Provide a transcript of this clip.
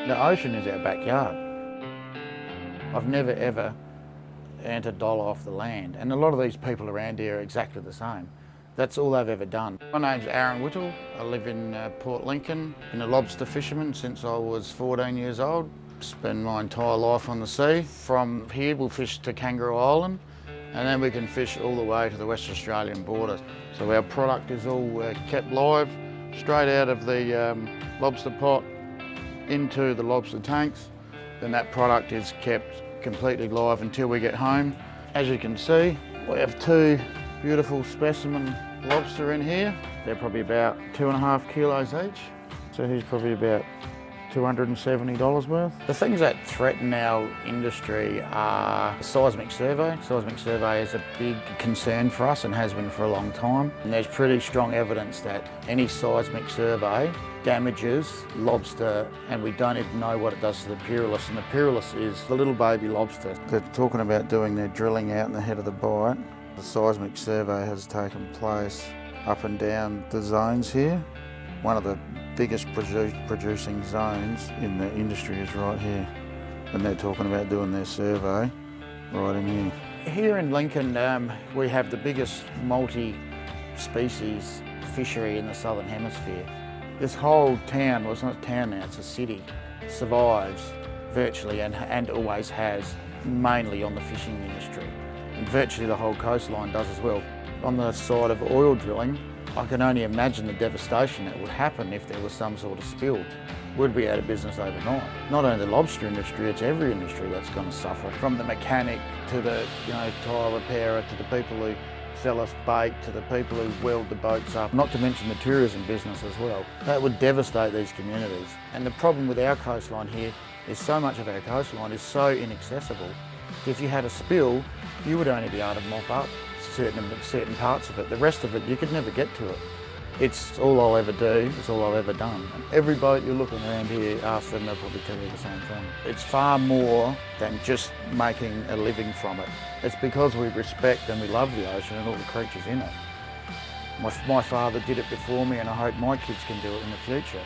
The ocean is our backyard. I've never ever earned a dollar off the land, and a lot of these people around here are exactly the same. That's all they've ever done. My name's Aaron Whittle. I live in Port Lincoln, been a lobster fisherman since I was 14 years old. Spent my entire life on the sea. From here we'll fish to Kangaroo Island, and then we can fish all the way to the West Australian border. So our product is all kept live, straight out of the lobster pot into the lobster tanks. Then that product is kept completely live until we get home. As you can see, we have two beautiful specimen lobster in here. They're probably about 2.5 kilos each. So he's probably about $270 worth. The things that threaten our industry are seismic survey. Seismic survey is a big concern for us and has been for a long time. And there's pretty strong evidence that any seismic survey damages lobster, and we don't even know what it does to the purulus. And the purulus is the little baby lobster. They're talking about doing their drilling out in the head of the bight. The seismic survey has taken place up and down the zones here. One of the biggest producing zones in the industry is right here. And they're talking about doing their survey right in here. Here in Lincoln, we have the biggest multi-species fishery in the Southern Hemisphere. This whole town, well, it's not a town now, it's a city, survives virtually and always has, mainly on the fishing industry. And virtually the whole coastline does as well. On the side of oil drilling, I can only imagine the devastation that would happen if there was some sort of spill. We'd be out of business overnight. Not only the lobster industry, it's every industry that's going to suffer. From the mechanic to the tyre repairer, to the people who sell us bait, to the people who weld the boats up, not to mention the tourism business as well. That would devastate these communities. And the problem with our coastline here is so much of our coastline is so inaccessible. If you had a spill, you would only be able to mop up certain parts of it. The rest of it, you could never get to it. It's all I'll ever do, it's all I've ever done. And every boat you're looking around here, ask them, they'll probably tell you the same thing. It's far more than just making a living from it. It's because we respect and we love the ocean and all the creatures in it. My father did it before me, and I hope my kids can do it in the future.